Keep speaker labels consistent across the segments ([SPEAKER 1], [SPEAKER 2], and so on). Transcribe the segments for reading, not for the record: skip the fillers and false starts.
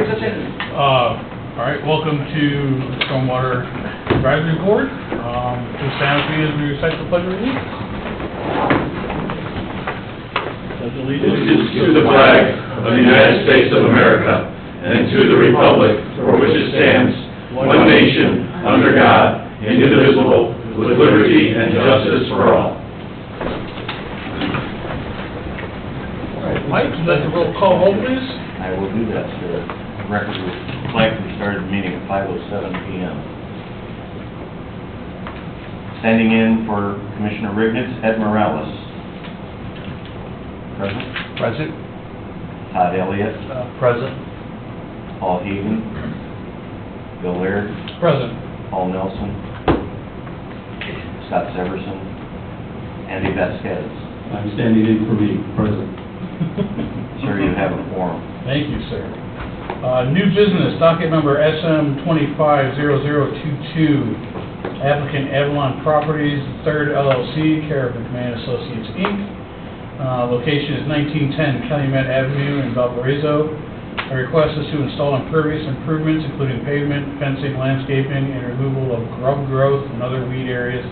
[SPEAKER 1] brings us in.
[SPEAKER 2] All right, welcome to the Stormwater Advisory Board. Please stand with me as we recite the Pledge of Allegiance. Pledge of
[SPEAKER 3] Allegiance to the flag of the United States of America and to the republic for which it stands, one nation, under God, indivisible, with liberty and justice for all.
[SPEAKER 2] Mike, let the roll call vote, please.
[SPEAKER 4] I will do that, sir. Record reflect we started the meeting at 5:07 p.m. Standing in for Commissioner Rignitz, Ed Morales. Present.
[SPEAKER 2] Present.
[SPEAKER 4] Todd Elliott.
[SPEAKER 2] Present.
[SPEAKER 4] Paul Hagan. Bill Laird.
[SPEAKER 2] Present.
[SPEAKER 4] Paul Nelson. Scott Severson. Andy Vasquez.
[SPEAKER 5] I'm standing in for me, President.
[SPEAKER 4] Sir, you have a quorum.
[SPEAKER 2] Thank you, sir. New business, docket number SM250022, applicant Avalon Properties, 3rd LLC, care of McMahon Associates, Inc. Location is 1910 Calumet Avenue in Valparaiso. The request is to install impervious improvements, including pavement, fencing, landscaping, and removal of grub growth and other weed areas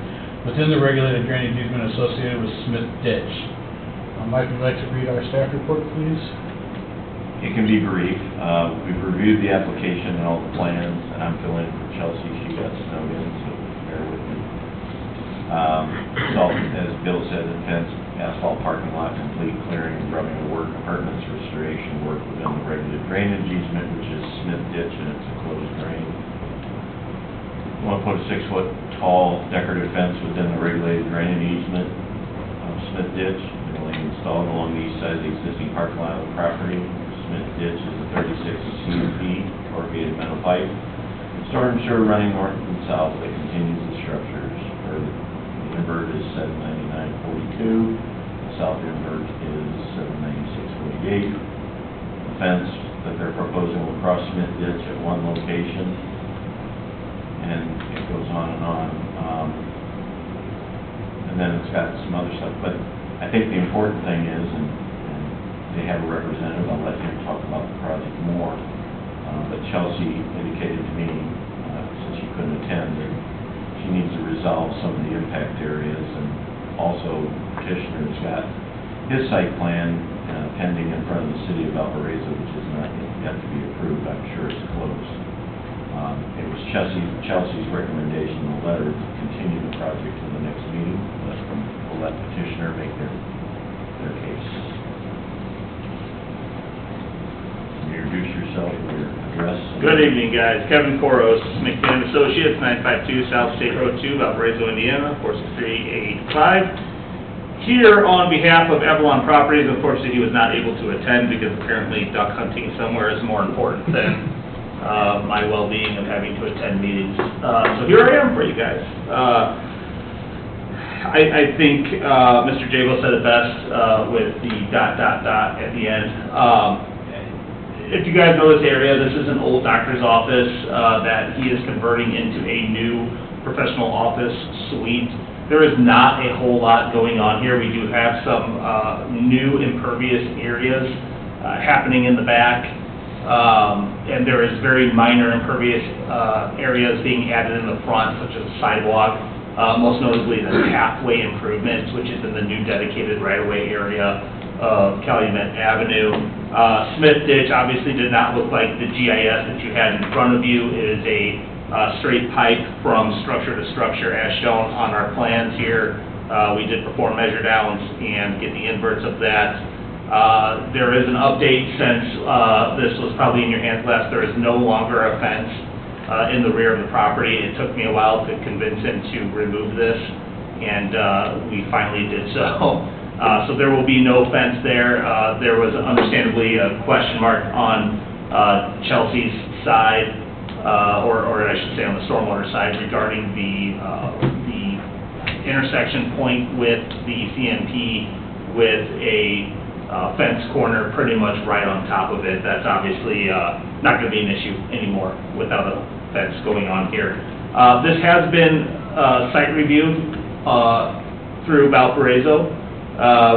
[SPEAKER 2] within the regulated drainage easement associated with Smith Ditch. Mike, would you like to read our staff report, please?
[SPEAKER 4] It can be brief. We've reviewed the application and all the plans, and I'm filling in for Chelsea. She got snowed in, so bear with me. So, as Bill said, the fence, asphalt parking lot, complete clearing and grubbing of work, appurtenance restoration work within the regulated drainage easement, which is Smith Ditch, and it's a closed drain. We want to put a 6-foot tall decorative fence within the regulated drainage easement of Smith Ditch. It'll be installed along the east side of the existing parking lot of the property. Smith Ditch is a 36 CUP corrugated metal pipe. Storm sewer running north and south that continues the structures. The invert is 799.42. The south invert is 796.48. The fence that they're proposing will cross Smith Ditch at one location, and it goes on and on. And then it's got some other stuff, but I think the important thing is, and they have a representative, I'll let him talk about the project more, but Chelsea indicated to me, since she couldn't attend, that she needs to resolve some of the impact areas, and also petitioner's got his site plan pending in front of the city of Valparaiso, which is not yet to be approved. I'm sure it's closed. It was Chelsea's recommendation in the letter to continue the project to the next meeting, but we'll let petitioner make their case. Introduce yourself with your address.
[SPEAKER 6] Good evening, guys. Kevin Koros, McMahon Associates, 952 South State Road 2, Valparaiso, Indiana, 46385. Here on behalf of Avalon Properties. Unfortunately, he was not able to attend because apparently duck hunting somewhere is more important than my well-being of having to attend meetings. So here I am for you guys. I think Mr. Jabo said it best with the ... at the end. If you guys know this area, this is an old doctor's office that he is converting into a new professional office suite. There is not a whole lot going on here. We do have some new impervious areas happening in the back, and there is very minor impervious areas being added in the front, such as a sidewalk, most notably the pathway improvements, which is in the new dedicated right-of-way area of Calumet Avenue. Smith Ditch obviously did not look like the GIS that you had in front of you. It is a straight pipe from structure to structure as shown on our plans here. We did perform measure downs and get the inverts of that. There is an update since this was probably in your hands last. There is no longer a fence in the rear of the property. It took me a while to convince him to remove this, and we finally did so. So there will be no fence there. There was understandably a question mark on Chelsea's side, or I should say on the stormwater side, regarding the intersection point with the CMP with a fence corner pretty much right on top of it. That's obviously not going to be an issue anymore without a fence going on here. This has been site reviewed through Valparaiso.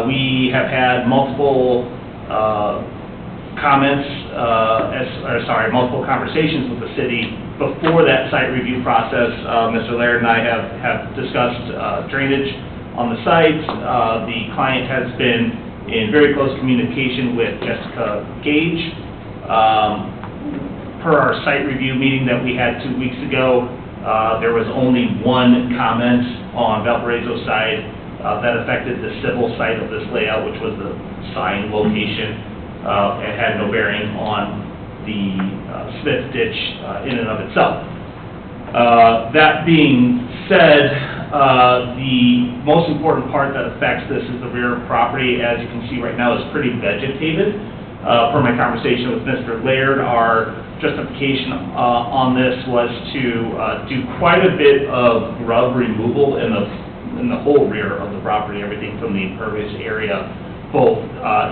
[SPEAKER 6] We have had multiple comments, multiple conversations with the city before that site review process. Mr. Laird and I have discussed drainage on the site. The client has been in very close communication with Jessica Gage. Per our site review meeting that we had 2 weeks ago, there was only one comment on Valparaiso side that affected the civil side of this layout, which was the sign location. It had no bearing on the Smith ditch in and of itself. That being said, the most important part that affects this is the rear property. As you can see right now, is pretty vegetated. Per my conversation with Mr. Laird, our justification on this was to do quite a bit of grub removal in the whole rear of the property, everything from the impervious area, both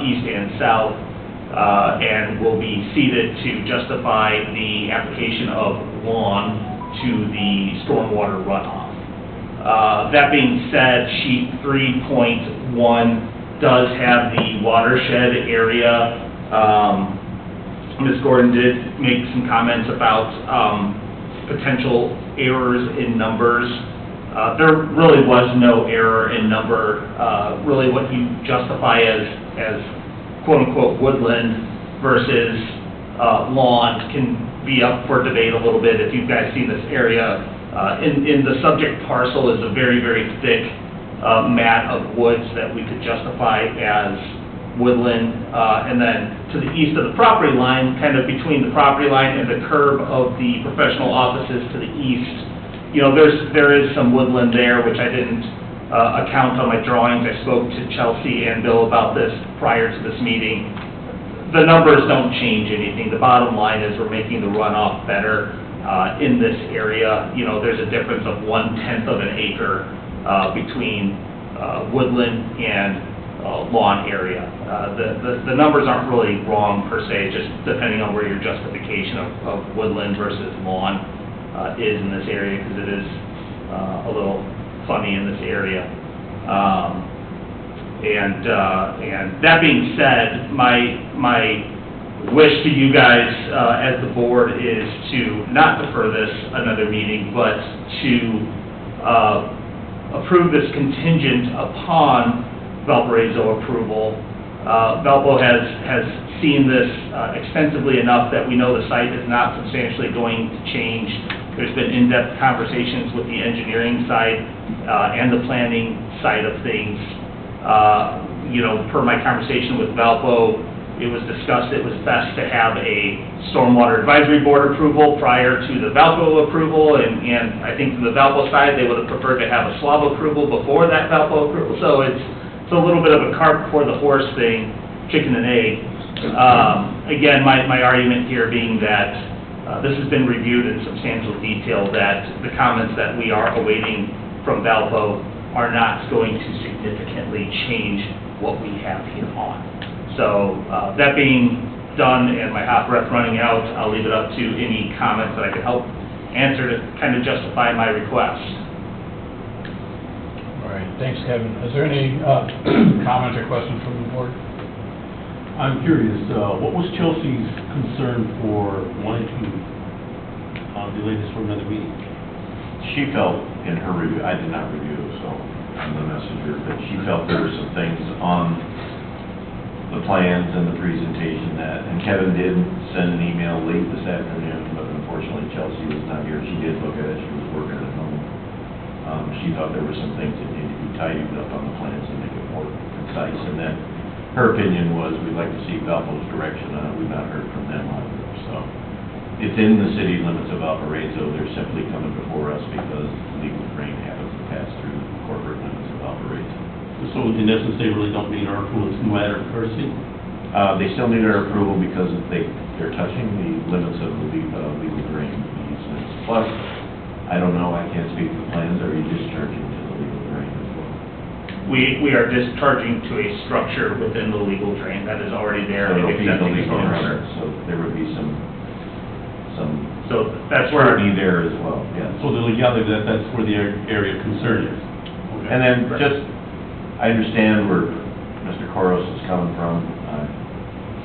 [SPEAKER 6] east and south, and will be seeded to justify the application of lawn to the stormwater runoff. That being said, sheet 3.1 does have the watershed area. Ms. Gordon did make some comments about potential errors in numbers. There really was no error in number. Really what you justify as quote-unquote woodland versus lawn can be up for debate a little bit. If you guys see this area, in the subject parcel is a very, very thick mat of woods that we could justify as woodland, and then to the east of the property line, kind of between the property line and the curb of the professional offices to the east, you know, there is some woodland there, which I didn't account on my drawings. I spoke to Chelsea and Bill about this prior to this meeting. The numbers don't change anything. The bottom line is we're making the runoff better in this area. You know, there's a difference of 1/10 of an acre between woodland and lawn area. The numbers aren't really wrong per se, just depending on where your justification of woodland versus lawn is in this area, because it is a little funny in this area. And that being said, my wish to you guys as the board is to not defer this another meeting, but to approve this contingent upon Valparaiso approval. Valpo has seen this extensively enough that we know the site is not substantially going to change. There's been in-depth conversations with the engineering side and the planning side of things. You know, per my conversation with Valpo, it was discussed it was best to have a stormwater advisory board approval prior to the Valpo approval, and I think from the Valpo side, they would have preferred to have a SWAB approval before that Valpo approval. So it's a little bit of a cart before the horse thing, chicken and egg. Again, my argument here being that this has been reviewed in substantial detail, that the comments that we are awaiting from Valpo are not going to significantly change what we have here on. So that being done and my hot breath running out, I'll leave it up to any comments that I could help answer to kind of justify my request.
[SPEAKER 2] All right, thanks, Kevin. Is there any comments or questions from the board?
[SPEAKER 5] I'm curious, what was Chelsea's concern for wanting to delay this for another meeting?
[SPEAKER 4] She felt in her review, I did not review, so I'm the messenger, but she felt there were some things on the plans and the presentation that, and Kevin did send an email late this afternoon, but unfortunately Chelsea was not here. She did look at it, she was working at home. She thought there were some things that needed to be tidied up on the plans to make it more concise, and then her opinion was we'd like to see Valpo's direction on it. We've not heard from them either, so. It's in the city limits of Valparaiso. They're simply coming before us because legal drain happens to pass through the corporate limits of Valparaiso.
[SPEAKER 5] So in essence, they really don't need our approval, it's a matter of courtesy?
[SPEAKER 4] They still need our approval because they're touching the limits of the legal drain easements. Plus, I don't know, I can't speak to the plans. Are you discharging to the legal drain as well?
[SPEAKER 6] We are discharging to a structure within the legal drain that is already there.
[SPEAKER 4] So it'll be the
[SPEAKER 6] Accepting
[SPEAKER 4] legal
[SPEAKER 6] stormwater.
[SPEAKER 4] drain, so there would be some
[SPEAKER 6] So that's where
[SPEAKER 4] scrutiny there as well, yes.
[SPEAKER 5] So the legality, that's where the area of concern is. Okay.
[SPEAKER 4] And then just, I understand where Mr. Koros is coming from.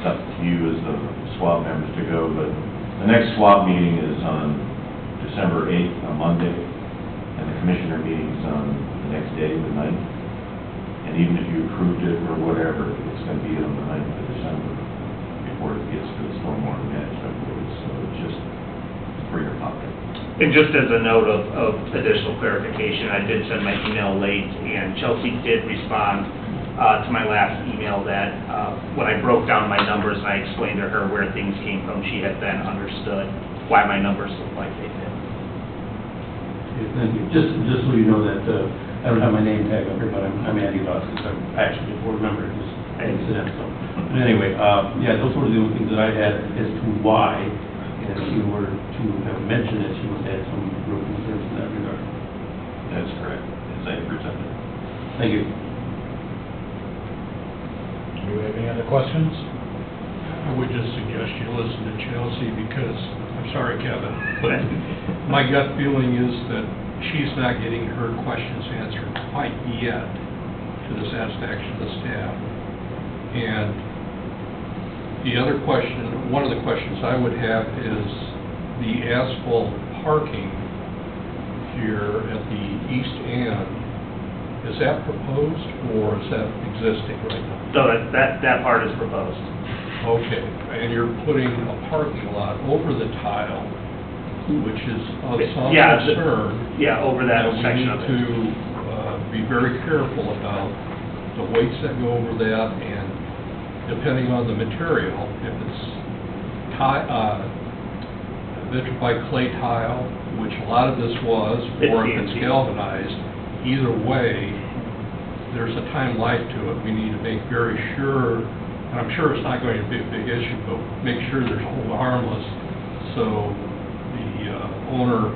[SPEAKER 4] up to you as the SWAT members to go, but the next SWAT meeting is on December 8th, a Monday, and the commissioner meeting's on the next day, the 9th. And even if you approved it or whatever, it's going to be on the 9th of December before it gets to the stormwater management board, so it's just for your pocket.
[SPEAKER 6] And just as a note of additional clarification, I did send my email late, and Chelsea did respond to my last email that when I broke down my numbers and I explained to her where things came from, she had then understood why my numbers look like they did.
[SPEAKER 5] Okay, thank you. Just so you know that, I don't have my name tag up here, but I'm Andy Doss, because I'm actually a board member, just incident, so. But anyway, yeah, those were the only things that I had as to why, and if you were to have mentioned it, you must have had some real concerns in that regard.
[SPEAKER 4] That's correct, as I presented.
[SPEAKER 5] Thank you.
[SPEAKER 2] Do you have any other questions?
[SPEAKER 1] I would just suggest you listen to Chelsea because, I'm sorry, Kevin, but my gut feeling is that she's not getting her questions answered quite yet to the satisfaction of the staff. And the other question, one of the questions I would have is the asphalt parking here at the east end, is that proposed or is that existing right now?
[SPEAKER 6] So that part is proposed.
[SPEAKER 1] Okay, and you're putting a parking lot over the tile, which is of some
[SPEAKER 6] Yeah,
[SPEAKER 1] concern.
[SPEAKER 6] Yeah, over that
[SPEAKER 1] We
[SPEAKER 6] section of it.
[SPEAKER 1] need to be very careful about the weights that go over that, and depending on the material, if it's vitrified clay tile, which a lot of this was, or if it's
[SPEAKER 6] CNC.
[SPEAKER 1] galvanized, either way, there's a time life to it. We need to make very sure, and I'm sure it's not going to be a big issue, but make sure there's hold harmless, so the owner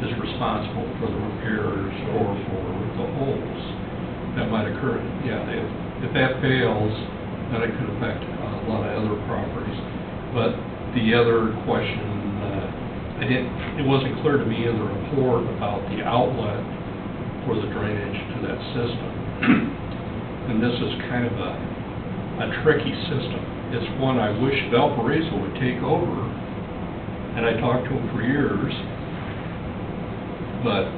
[SPEAKER 1] is responsible for the repairs or for the holes that might occur. Yeah, if that fails, then it could affect a lot of other properties. But the other question, it wasn't clear to me in the report about the outlet for the drainage to that system. And this is kind of a tricky system. It's one I wish Valparaiso would take over, and I talked to them for years, but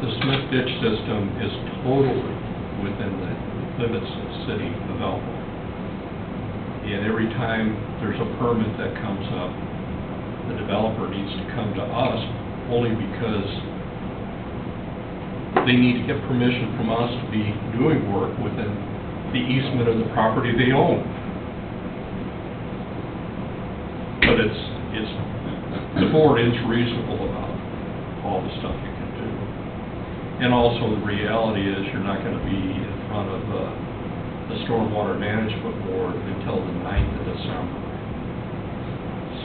[SPEAKER 1] the Smith Ditch system is totally within the limits of the city of Valpo. And every time there's a permit that comes up, the developer needs to come to us only because they need to get permission from us to be doing work within the easement of the property they own. But the board is reasonable about all the stuff you can do. And also the reality is you're not going to be in front of the Stormwater Management Board until the 9th of December.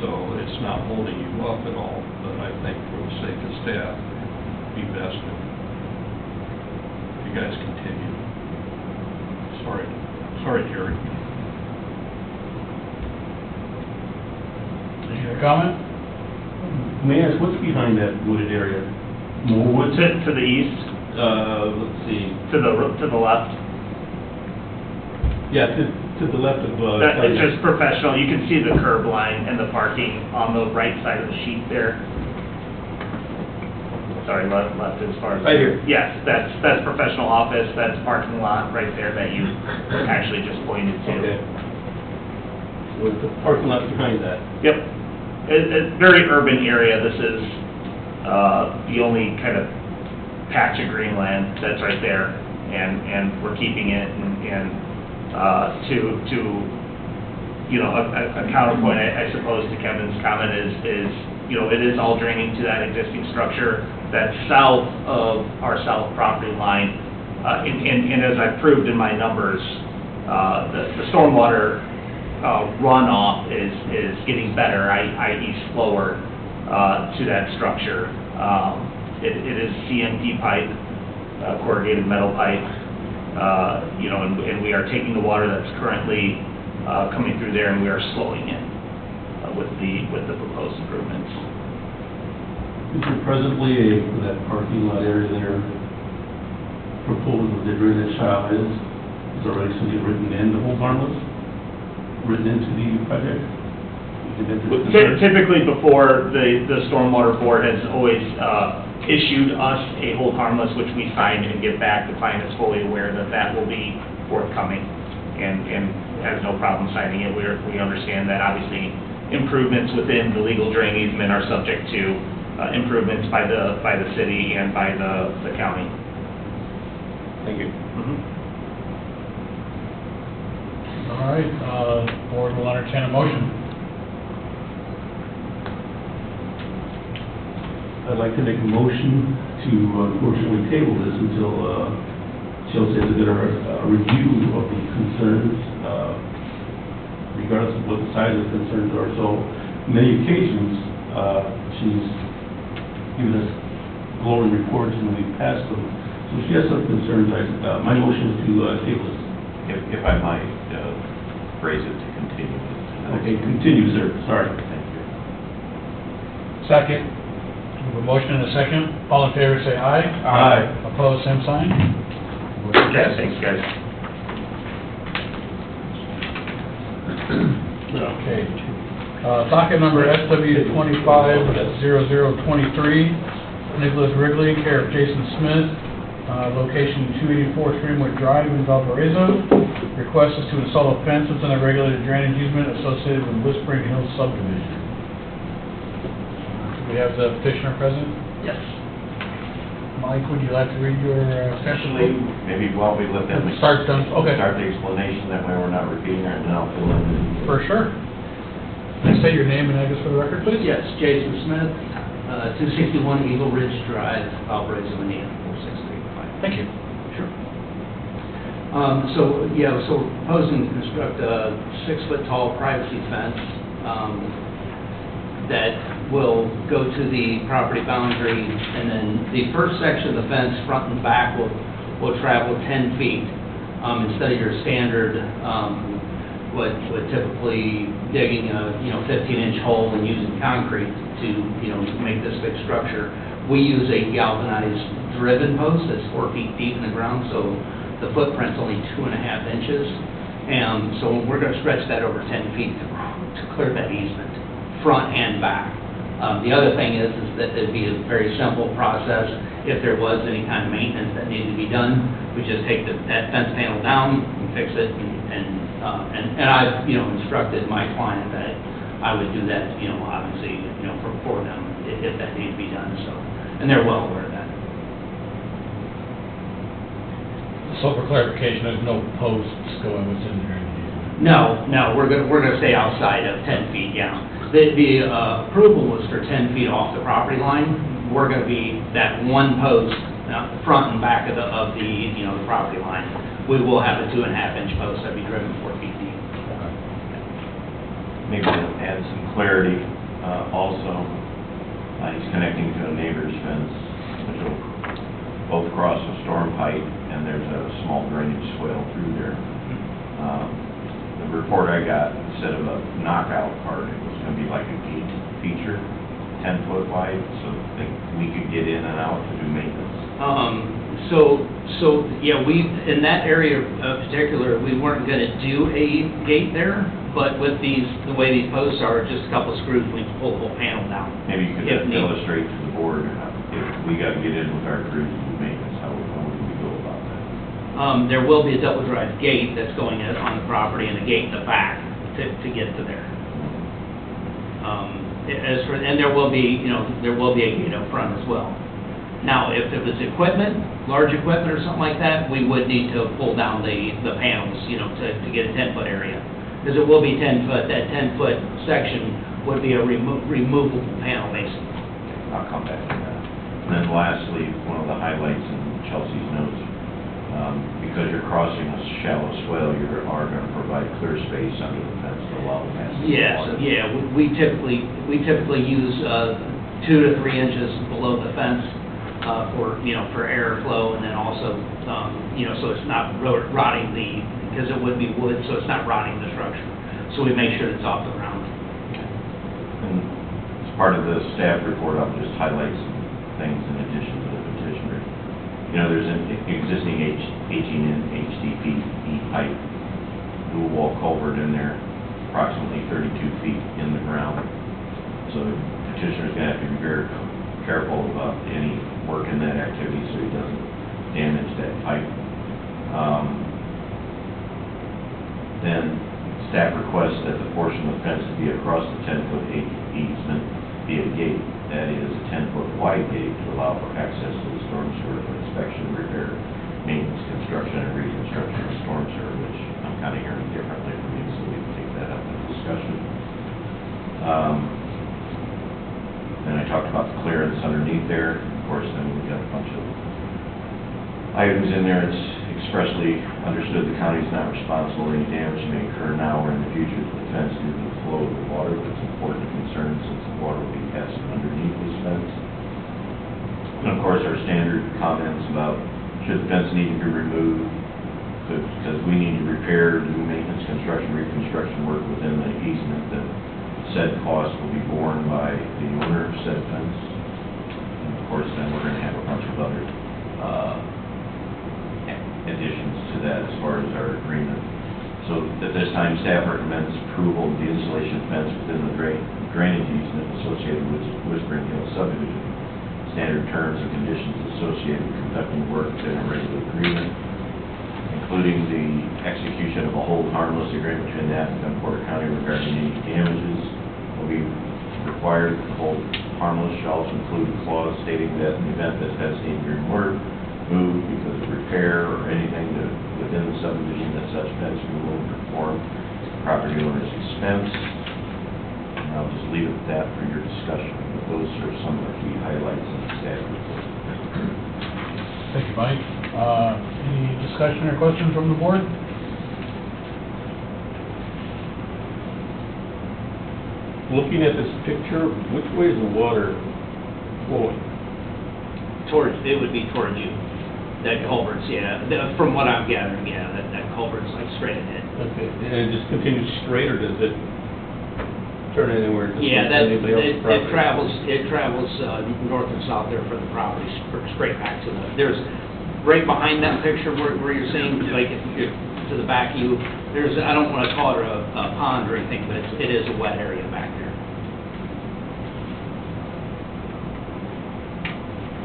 [SPEAKER 1] So it's not holding you up at all, but I think for the sake of staff, it'd be best if you guys continue. Sorry, Jerry.
[SPEAKER 2] Any other comment?
[SPEAKER 5] May I ask, what's behind that wooded area? More woods?
[SPEAKER 6] To the east,
[SPEAKER 5] Let's see.
[SPEAKER 6] to the left.
[SPEAKER 5] Yeah, to the left of,
[SPEAKER 6] It's just professional. You can see the curb line and the parking on the right side of the sheet there. Sorry, left as far as...
[SPEAKER 5] Right here.
[SPEAKER 6] Yes, that's professional office, that's parking lot right there that you actually just pointed to.
[SPEAKER 5] Okay. With the parking lot behind that.
[SPEAKER 6] Yep. It's a very urban area. This is the only kind of patch of green land that's right there, and we're keeping it, and to you know, a counterpoint, I suppose, to Kevin's comment is, you know, it is all draining to that existing structure that's south of our south property line. And as I proved in my numbers, the stormwater runoff is getting better, i.e. slower, to that structure. It is CMP pipe, corrugated metal pipe, you know, and we are taking the water that's currently coming through there, and we are slowing it with the proposed improvements.
[SPEAKER 5] Is there presently for that parking lot area there, proposed with the drainage tile is already something written in to hold harmless? written into the project? You think that's a concern?
[SPEAKER 6] Typically, before, the Stormwater Board has always issued us a hold harmless, which we sign and give back. The client is fully aware that that will be forthcoming and has no problem signing it. We understand that obviously improvements within the legal drain easement are subject to improvements by the city and by the county.
[SPEAKER 5] Thank you.
[SPEAKER 2] All right, board will entertain a motion.
[SPEAKER 5] I'd like to make a motion to unfortunately table this until Chelsea has a better review of the concerns, regardless of what the size of the concerns are. So, many occasions, she's given us glowing reports and we've passed them. So she has some concerns. My motion is to table this.
[SPEAKER 4] If I might phrase it to continue.
[SPEAKER 5] Okay, continue, sir. Sorry.
[SPEAKER 4] Thank you.
[SPEAKER 2] Second. We have a motion and a second. All in favor, say aye.
[SPEAKER 5] Aye.
[SPEAKER 2] Opposed, same sign.
[SPEAKER 6] Okay, thanks, guys.
[SPEAKER 2] Okay. Docket number SW 25-0023, Nicholas Wrigley, care of Jason Smith, location 284 Streamwood Drive in Valparaiso. Request is to install a fence within a regulated drainage easement associated with Whispering Hills subdivision. We have the petitioner present.
[SPEAKER 6] Yes.
[SPEAKER 2] Mike, would you like to read your
[SPEAKER 4] Essentially, maybe while we let them
[SPEAKER 2] Start them, okay.
[SPEAKER 4] start the explanation, that way we're not repeating it, and then I'll fill in.
[SPEAKER 2] For sure. Can I say your name and address for the record, please?
[SPEAKER 7] Yes, Jason Smith, 261 Eagle Ridge Drive, Valparaiso, Indiana, 4635.
[SPEAKER 2] Thank you.
[SPEAKER 7] Sure. So we're proposing to construct a 6-foot-tall privacy fence that will go to the property boundary, and then the first section of the fence, front and back, will travel 10 feet instead of your standard what typically digging a 15-inch hole and using concrete to make this big structure. We use a galvanized driven post that's 4 feet deep in the ground, so the footprint's only 2.5 inches. And so we're going to stretch that over 10 feet to clear that easement, front and back. The other thing is that it'd be a very simple process. If there was any kind of maintenance that needed to be done, we just take that fence panel down and fix it, and I've instructed my client that I would do that, obviously, for them if that needed to be done. So, and they're well aware of that.
[SPEAKER 2] So for clarification, there's no posts going within the drainage easement?
[SPEAKER 7] No, we're gonna stay outside of 10 feet. Yeah, the approval was for 10 feet off the property line. We're gonna be that one post, front and back of the property line. We will have a 2.5-inch post that'll be driven 4 feet deep.
[SPEAKER 4] Maybe to add some clarity, also, he's connecting to a neighbor's fence, which will both cross a storm pipe, and there's a small drainage swale through there. The report I got, instead of a knockout part, it was gonna be like a gate feature, 10 foot wide, so that we could get in and out to do maintenance.
[SPEAKER 7] So yeah, we, in that area in particular, we weren't gonna do a gate there, but with the way these posts are, just a couple of screws, we can pull the whole panel down.
[SPEAKER 4] Maybe you could illustrate to the board, if we gotta get in with our crews to do maintenance, how would we go about that?
[SPEAKER 7] There will be a double drive gate that's going in on the property and a gate in the back to get to there. And there will be, there will be a gate up front as well. Now, if it was large equipment or something like that, we would need to pull down the panels, to get a 10-foot area. Because it will be 10 foot, that 10-foot section would be a removable panel, basically.
[SPEAKER 4] I'll come back to that. And then lastly, one of the highlights in Chelsea's notes, because you're crossing a shallow swale, you are going to provide clear space under the fence to allow passage of water.
[SPEAKER 7] Yeah, we typically use 2 to 3 inches below the fence for airflow, and then also so it's not rotting because it would be wood, so it's not rotting the structure. So we make sure it's off the ground.
[SPEAKER 4] And as part of the staff report, I'll just highlight some things in addition to the petitioner. There's an existing 18-inch HDPE pipe, dual wall culvert in there. approximately 32 feet in the ground. So the petitioner's gonna have to be very careful about any work in that activity so he doesn't damage that pipe. Then staff requests that the portion of the fence to be across the 10-foot easement be a gate, that is a 10-foot wide gate to allow for access to the storm sewer for inspection, repair, maintenance, construction, and reconstruction of storm sewer, which I'm kind of hearing differently from you, so we can take that up in discussion. Then I talked about the clearance underneath there. Of course, then we've got a bunch of items in there. It's expressly understood the county is not responsible for any damage may occur now or in the future to the fence due to the flow of the water, but it's important concern since the water will be passing underneath this fence. And of course, our standard comments about should the fence need to be removed, because we need to repair, do maintenance, construction, reconstruction work within the easement, that said cost will be borne by the owner of said fence. And of course, then we're going to have a bunch of other additions to that as far as our agreement. So at this time, staff recommends approval of the installation of fence within the drainage easement associated with Whispering Hill subdivision. Standard terms and conditions associated with conducting work within a regular agreement, including the execution of a hold harmless agreement between the applicant and Porter County regarding any damages will be required. The hold harmless shall also include a clause stating that in the event that fence needs to be moved because of repair or anything within the subdivision, that such fence will be performed at the property owner's expense. And I'll just leave it at that for your discussion. But those are some of the key highlights in the staff report.
[SPEAKER 2] Thank you, Mike. Any discussion or questions from the board?
[SPEAKER 5] Looking at this picture, which way is the water flowing?
[SPEAKER 7] It would be towards you. That culvert's, yeah, from what I'm gathering, yeah, that culvert's like straight ahead.
[SPEAKER 5] Okay, and it just continues straight, or does it turn anywhere? Just
[SPEAKER 7] Yeah,
[SPEAKER 5] like anybody else's property?
[SPEAKER 7] it travels north and south there for the property, straight back to there's, right behind that picture where you're seeing, like, if you're to the back of you, there's, I don't want to call it a pond or anything, but it is a wet area back there.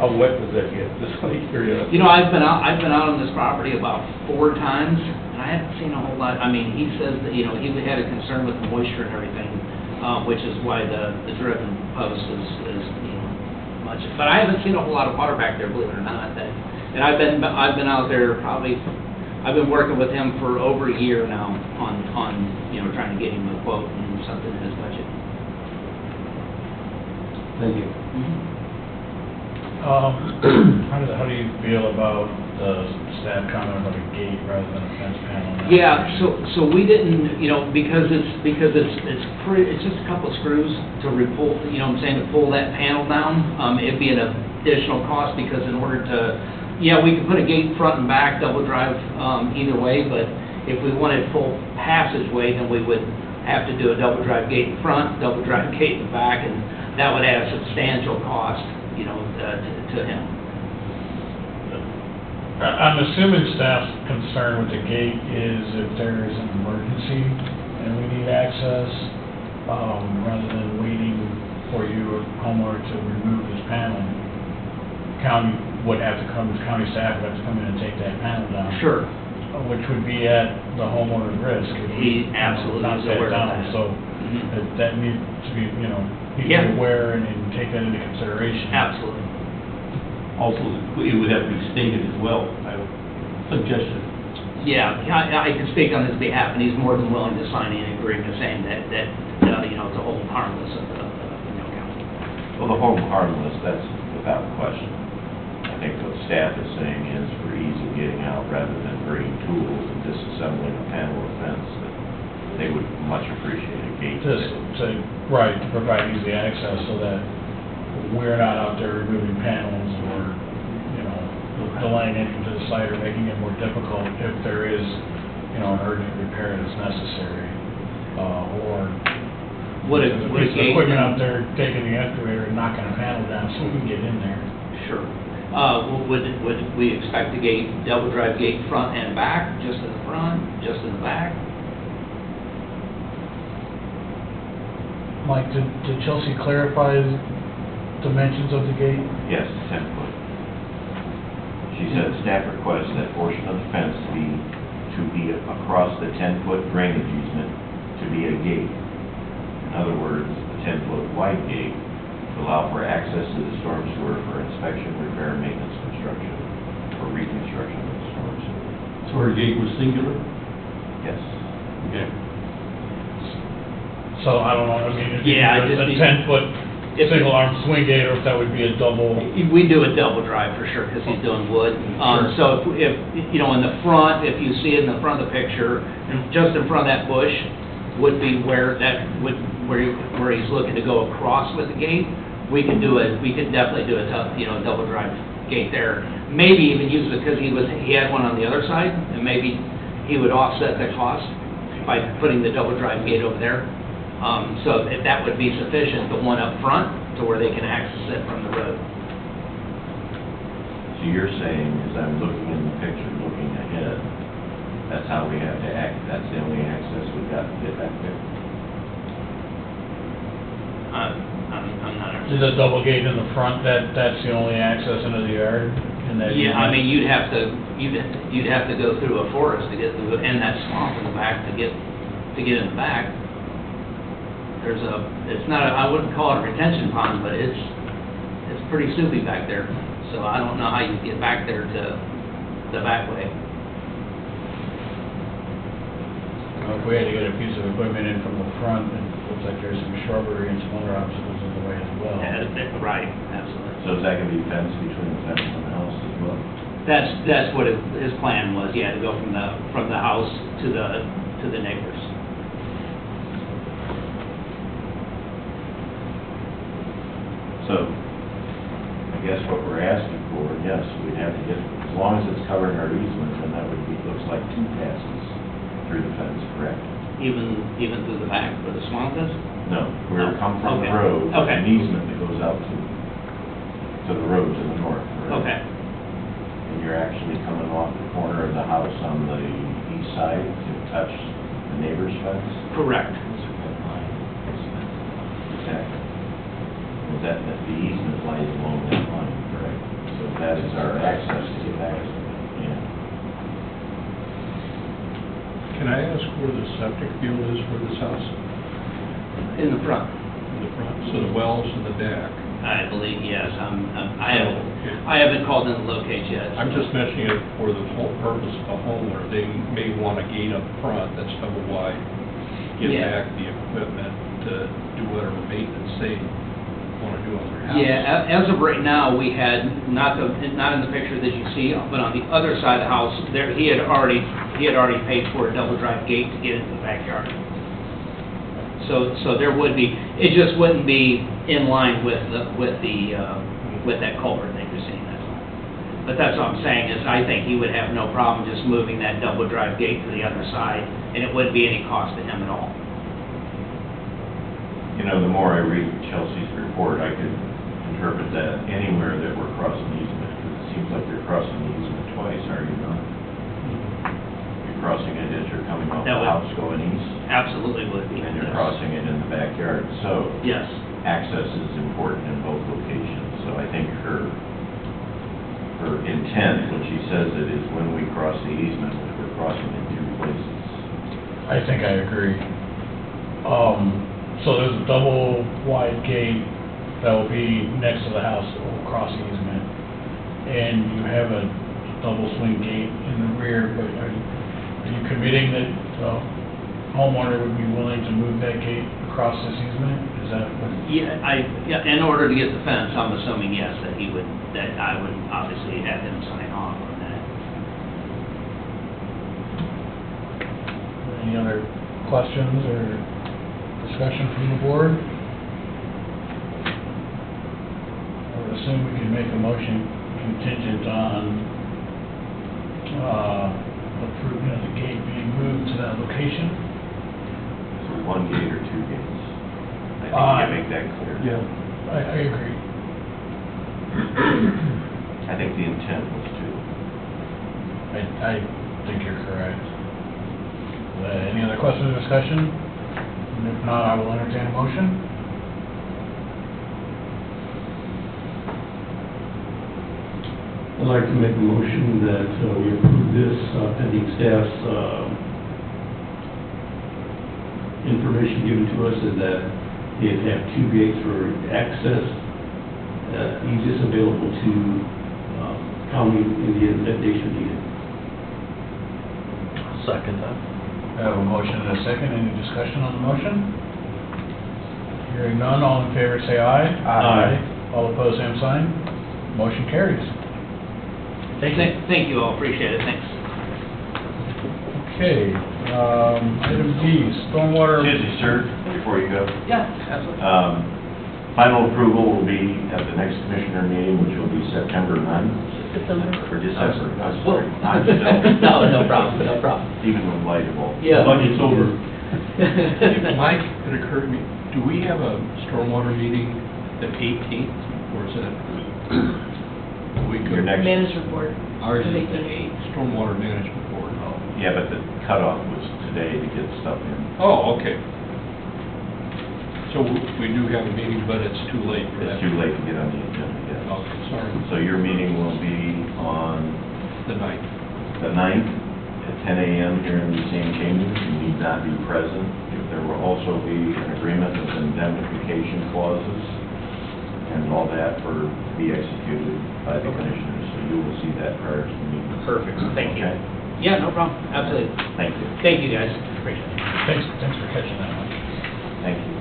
[SPEAKER 5] How wet does that get? Just like curiosity.
[SPEAKER 7] You know, I've been out on this property about 4 times, and I haven't seen a whole lot. I mean, he says that, you know, he had a concern with the moisture and everything, which is why the driven post is, you know, much. But I haven't seen a whole lot of water back there, believe it or not. And I've been out there probably, I've been working with him for over a year now on you know, trying to get him a quote and something in his budget.
[SPEAKER 5] Thank you.
[SPEAKER 2] How do you feel about the staff comment about a gate rather than a fence panel?
[SPEAKER 7] Yeah, so we didn't, you know, because it's just a couple of screws to pull, you know what I'm saying, to pull that panel down. It'd be an additional cost because in order to, yeah, we could put a gate front and back, double drive either way, but if we wanted full passageway, then we would have to do a double drive gate in front, double drive gate in the back, and that would add a substantial cost, you know, to him.
[SPEAKER 2] I'm assuming staff's concern with the gate is if there is an emergency and we need access, rather than waiting for you, homeowner, to remove this panel. County would have to come, county staff would have to come in and take that panel down.
[SPEAKER 7] Sure.
[SPEAKER 2] Which would be at the homeowner's risk. If
[SPEAKER 7] He
[SPEAKER 2] we,
[SPEAKER 7] absolutely
[SPEAKER 2] knock
[SPEAKER 7] is
[SPEAKER 2] that
[SPEAKER 7] aware of
[SPEAKER 2] down.
[SPEAKER 7] that.
[SPEAKER 2] So
[SPEAKER 7] Mhm.
[SPEAKER 2] that needs to be, you know, he's
[SPEAKER 7] Yeah.
[SPEAKER 2] aware and take that into consideration.
[SPEAKER 7] Absolutely.
[SPEAKER 5] Also, it would have to be stated as well, suggestion.
[SPEAKER 7] Yeah, I can speak on his behalf, and he's more than willing to sign an agreement saying that you know, to hold harmless of the county.
[SPEAKER 4] Well, the home harmless, that's without question. I think what staff is saying is for ease of getting out rather than bringing tools and disassembling a panel of fence, that they would much appreciate a gate.
[SPEAKER 2] Just to, right, to provide easy access so that we're not out there removing panels or, you know, delaying entry to the site or making it more difficult if there is, you know, an urgent repair that's necessary. Or
[SPEAKER 7] Would a
[SPEAKER 2] piece of
[SPEAKER 7] gate?
[SPEAKER 2] equipment out there taking the excavator and knocking a panel down so we can get in there.
[SPEAKER 7] Sure. Would we expect the gate, double drive gate front and back, just in the front, just in the back?
[SPEAKER 2] Mike, did Chelsea clarify the dimensions of the gate?
[SPEAKER 4] Yes, 10 foot. She said staff requests that portion of the fence to be across the 10-foot drainage easement to be a gate. In other words, a 10-foot wide gate to allow for access to the storm sewer for inspection, repair, maintenance, construction, or reconstruction of the storm sewer.
[SPEAKER 5] So our gate was singular?
[SPEAKER 4] Yes.
[SPEAKER 5] Okay.
[SPEAKER 2] So I don't know, I mean,
[SPEAKER 7] Yeah, I
[SPEAKER 2] a
[SPEAKER 7] just need-
[SPEAKER 2] 10-foot
[SPEAKER 7] If-
[SPEAKER 2] single arm swing gate, or if that would be a double.
[SPEAKER 7] We do a double drive for sure, because he's doing wood.
[SPEAKER 2] Sure.
[SPEAKER 7] So if, you know, in the front, if you see it in the front of the picture, and just in front of that bush would be where where he's looking to go across with the gate. We could definitely do a double drive gate there. Maybe even use it because he had one on the other side, and maybe he would offset the cost by putting the double drive gate over there. So if that would be sufficient, the one up front to where they can access it from the road.
[SPEAKER 4] So you're saying, as I'm looking in the picture, looking ahead, that's how we have to act, that's the only access we've got to get back there?
[SPEAKER 7] I'm not
[SPEAKER 2] Is
[SPEAKER 7] understanding.
[SPEAKER 2] a double gate in the front, that's the only access into the yard? And that
[SPEAKER 7] Yeah, I mean, you'd have to go through a forest to get through, and that swamp in the back to get in the back. It's not, I wouldn't call it a retention pond, but it's pretty soupy back there. So I don't know how you get back there to the back way.
[SPEAKER 2] Well, if we had to get a piece of equipment in from the front, it looks like there's some shrubbery and some other obstacles in the way as well.
[SPEAKER 7] Right, absolutely.
[SPEAKER 4] So is that gonna be fenced between the fence and the house as well?
[SPEAKER 7] That's what his plan was, yeah, to go from the house to the neighbors.
[SPEAKER 4] So, I guess what we're asking for, yes, we'd have to get, as long as it's covering our easement, then that would be, looks like 2 passes through the fence, correct?
[SPEAKER 7] Even through the back where the swamp is?
[SPEAKER 4] No, we're come from the
[SPEAKER 7] Okay.
[SPEAKER 4] road,
[SPEAKER 7] Okay.
[SPEAKER 4] an easement that goes out to the road to the north, correct?
[SPEAKER 7] Okay,
[SPEAKER 4] And you're actually coming off the corner of the house on the east side to touch the neighbor's fence?
[SPEAKER 7] correct.
[SPEAKER 4] Exactly. Is that the easement lies along that line, correct? So that is our access to get back, yeah.
[SPEAKER 1] Can I ask where the septic field is for this house?
[SPEAKER 7] In the front,
[SPEAKER 1] In the front, so the wells in the back.
[SPEAKER 7] I believe, yes. I haven't called in to locate yet.
[SPEAKER 1] I'm just mentioning it for the whole purpose of a homeowner. They may want a gate up front that's double wide. Get
[SPEAKER 7] Yeah.
[SPEAKER 1] back the equipment to do whatever maintenance they want to do on their house.
[SPEAKER 7] Yeah, as of right now, we had, not in the picture that you see, but on the other side of the house, there, he had already paid for a double drive gate to get into the backyard. So there would be, it just wouldn't be in line with that culvert that you're seeing, that's all. But that's what I'm saying, is I think he would have no problem just moving that double drive gate to the other side, and it wouldn't be any cost to him at all.
[SPEAKER 4] You know, the more I read Chelsea's report, I could interpret that anywhere that we're crossing easement, because it seems like you're crossing the easement twice, are you not? You're crossing it as you're coming off the
[SPEAKER 7] That would-
[SPEAKER 4] house going east,
[SPEAKER 7] Absolutely would be.
[SPEAKER 4] and you're
[SPEAKER 7] yes.
[SPEAKER 4] crossing it in the backyard, so
[SPEAKER 7] Yes,
[SPEAKER 4] access is important in both locations. So I think her intent, when she says it, is when we cross the easement, which we're crossing in 2 places.
[SPEAKER 2] I think I agree. So there's a double wide gate that will be next to the house that will cross the easement. And you have a double swing gate in the rear, but are you committing that the homeowner would be willing to move that gate across this easement? Is that what?
[SPEAKER 7] yeah, in order to get the fence, I'm assuming, yes, that I would obviously have him sign off on that.
[SPEAKER 2] Any other questions or discussion from the board? I would assume we can make a motion contingent on, approving of the gate being moved to that location.
[SPEAKER 4] So 1 gate or 2 gates? I think you can make that clear.
[SPEAKER 5] Yeah.
[SPEAKER 2] I agree.
[SPEAKER 4] I think the intent was 2.
[SPEAKER 2] I think you're correct. Any other questions or discussion? And if not, I will entertain a motion.
[SPEAKER 5] I'd like to make a motion that we approve this pending staff's information given to us, is that they have 2 gates for access, easiest available to county Indians that they should need it.
[SPEAKER 3] Second that.
[SPEAKER 2] I have a motion and a second. Any discussion on the motion? Hearing none, all in favor say aye.
[SPEAKER 5] Aye.
[SPEAKER 2] All opposed, same sign. Motion carries.
[SPEAKER 7] Thank you all, appreciate it, thanks.
[SPEAKER 2] Okay, item D, stormwater.
[SPEAKER 4] Excuse me, sir, before you go.
[SPEAKER 7] Yeah, absolutely.
[SPEAKER 4] Final approval will be at the next commissioner meeting, which will be September 9th.
[SPEAKER 8] December.
[SPEAKER 4] Or December, I'm
[SPEAKER 7] Well,
[SPEAKER 4] sorry. I'm still-
[SPEAKER 7] No problem, no problem.
[SPEAKER 4] Even with light of all.
[SPEAKER 7] Yeah.
[SPEAKER 5] Budget's over.
[SPEAKER 1] Mike, it occurred to me, do we have a stormwater meeting the 18th, or is that a week
[SPEAKER 4] Your
[SPEAKER 1] of?
[SPEAKER 4] next-
[SPEAKER 8] Management board.
[SPEAKER 7] Ours is
[SPEAKER 8] The
[SPEAKER 7] the
[SPEAKER 8] 18th.
[SPEAKER 1] Stormwater Management Board.
[SPEAKER 4] Yeah, but the cutoff was today to get stuff in.
[SPEAKER 1] Oh, okay. So we do have a meeting, but it's too late for that.
[SPEAKER 4] It's too late to get on the agenda yet.
[SPEAKER 1] Okay, sorry,
[SPEAKER 4] So your meeting will be on
[SPEAKER 1] the 9th.
[SPEAKER 4] the 9th at 10 a.m. here in the same chambers. You need not be present. There will also be an agreement of indemnification clauses and all that for to be executed by the commissioners. So you will see that prior to the meeting.
[SPEAKER 7] Perfect, thank you.
[SPEAKER 4] Okay?
[SPEAKER 7] Yeah, no problem, absolutely.
[SPEAKER 4] Thank you.
[SPEAKER 7] Thank you, guys, appreciate it.
[SPEAKER 2] Thanks for catching that one.
[SPEAKER 4] Thank you.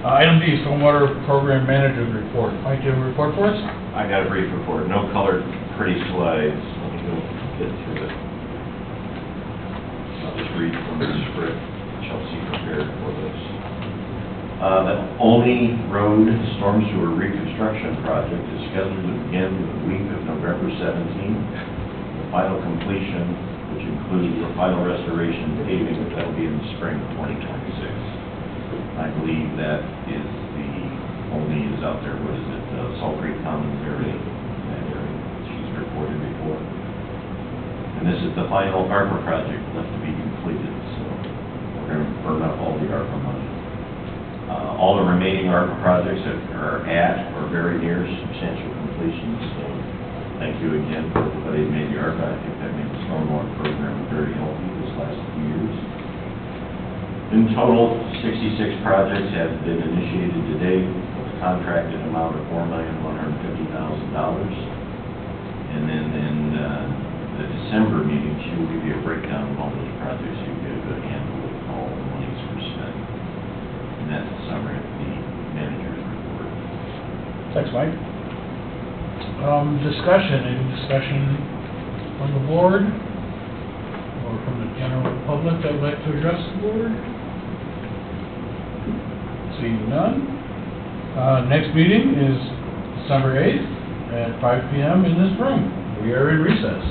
[SPEAKER 2] Item D, stormwater program manager's report. Mike, do you have a report for us?
[SPEAKER 4] I got a brief report. No colored pretty slides. Let me go get to it. I'll just read from the script. Chelsea prepared for this. The Olney Road Storm Sewer Reconstruction Project is scheduled to begin the week of November 17th. The final completion, which includes the final restoration paving, that'll be in the spring of 2026. I believe that is the Olney is out there, what is it, Salt Creek Commons area, that area she's reported before. And this is the final ARPA project left to be completed, so we're going to burn up all the ARPA money. All the remaining ARPA projects are at or very near substantial completion, so thank you again for everybody who made the ARPA. I think that made the stormwater program very healthy this last few years. In total, 66 projects have been initiated to date with a contracted amount of $4,150,000. And then in the December meeting, she will give you a breakdown of all those projects. You'll get a good handle of all the monies were spent. And that's a summary of the manager's report.
[SPEAKER 2] Thanks, Mike. Any discussion from the board or from the general public that would like to address the board? Seeing none. Next meeting is December 8th at 5 p.m. in this room. We are in recess.